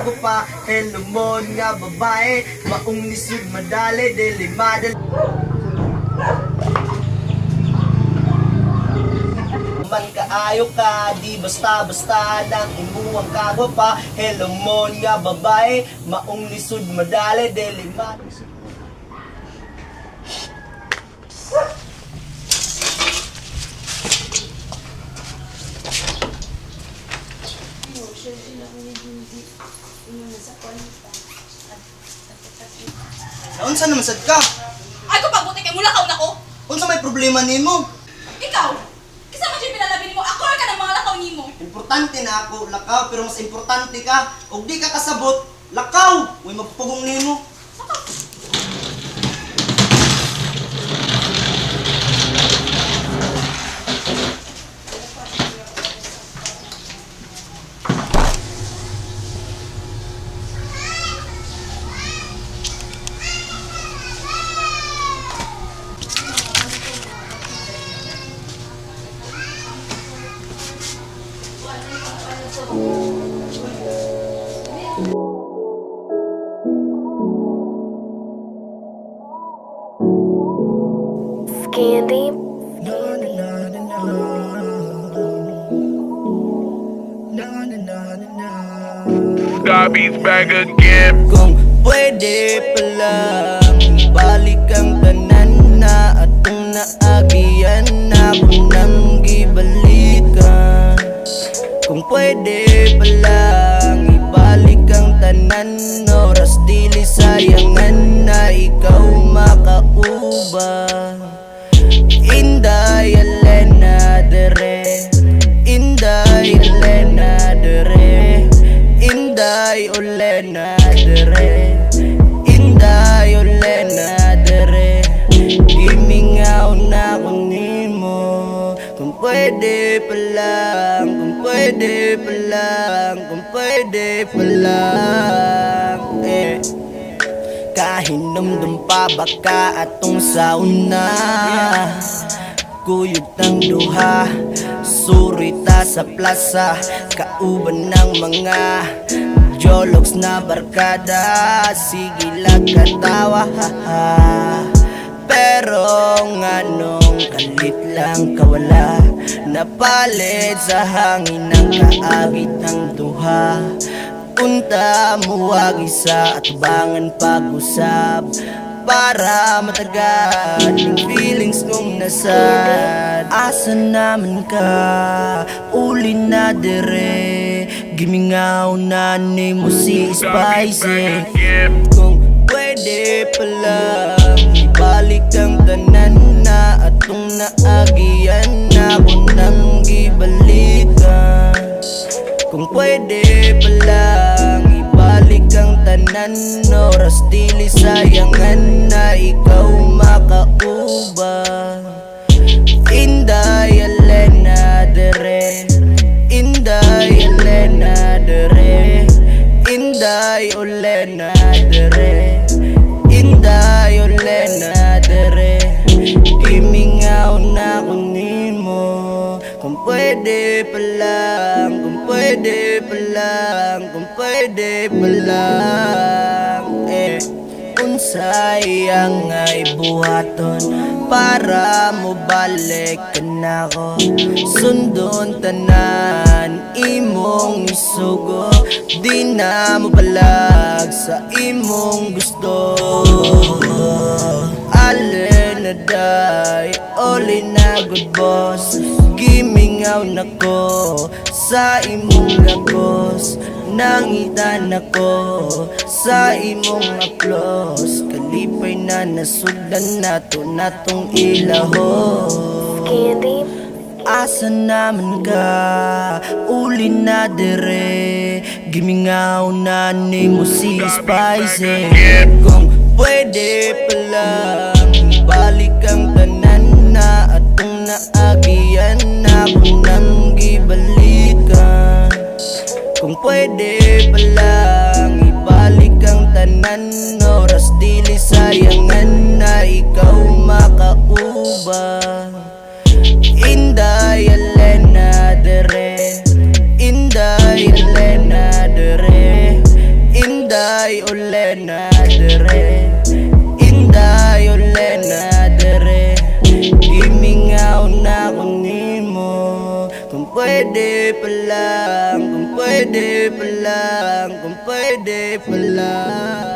kago pa. Hello mo nga babae, maong lisod madali, dili madali. Man kaayo ka, di basta-basta nang imuwang kago pa. Hello mo nga babae, maong lisod madali, dili madali. Naunsa naman sad ka? Ay ko pagbuti kay mula kaon ako. Unsa may problema nimo? Ikaw, kisa man yung pinalabi nimo, ako ka ng mga lakaw nimo. Importante na ako, lakaw, pero mas importante ka. Og di ka kasabot, lakaw! Uy, magpugong nimo. Candy. Gabby's back again. Kung pwede palang ibalik ang tanan na atong naagian na kung nang gibalikan. Kung pwede palang ibalik ang tanan, oras dili sayangan na ikaw makauban. Inday Elena dere, Inday Elena dere, Inday Elena dere, Inday Elena dere. Gimingaw na ko nimo. Kung pwede palang, kung pwede palang, kung pwede palang, kahinumdum pa baka atong sauna. Kuyog ng duha, surita sa plaza, kauban ng mga jologs na barkada. Sige lang katawa, pero nganong kalit lang kawala, napalit sa hangin ng kaagit ng duha. Punta muwag isa at bangan pag-usap para matagal yung feelings kong nasad. Asa naman ka, uli na dere, gimingaw na ni mo si Spicy. Kung pwede palang ibalik ang tanan na atong naagian na kung nang gibalikan. Kung pwede palang ibalik ang tanan, oras dili sayangan na ikaw makauban. Inday Elena dere, Inday Elena dere, Inday Elena dere, Inday Elena dere. Gimingaw na ko nimo. Kung pwede palang, kung pwede palang, kung pwede palang, unsay ang ay buhaton para mo balik ka na ko. Sundon tanan imong isugo, di na mo balag sa imong gusto. Alin na day, oli na good boss. Gimingaw na ko sa imong lagos, nangitan ako sa imong aplos. Kalipay na nasugdan nato natong ilaho. Candy. Asa naman ka, uli na dere, gimingaw na ni mo si Spicy. Kung pwede palang ibalik ang tanan na atong naagian na kung nang gibalikan. Kung pwede palang ibalik ang tanan, oras dili sayangan na ikaw makauban. Inday Elena dere, Inday Elena dere, pa lang, kung pwede pa lang, kung pwede pa lang.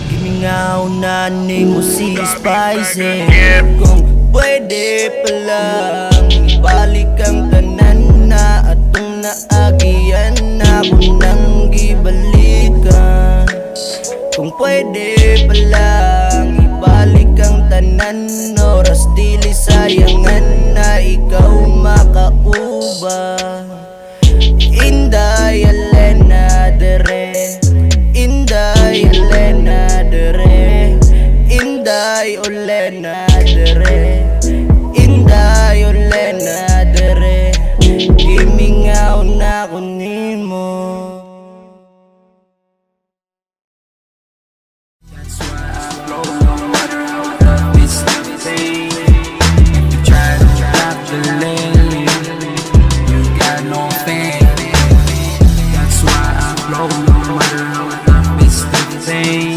Gimingaw na ni mo si Spicy. Kung pwede pa lang, ibalik ang tanan na atong naagian na ako nang gibalikan. Kung pwede pa lang, ibalik ang tanan, oras dili sayangan na ikaw makaubah. Inday Elena dere, Inday Elena dere, Inday Elena dere, Inday Elena dere. Gimingaw na ko nimo. That's why I flow, no matter how tough it's thing. If you try to stop the lane, you got no faith. That's why I flow, no matter how tough it's thing.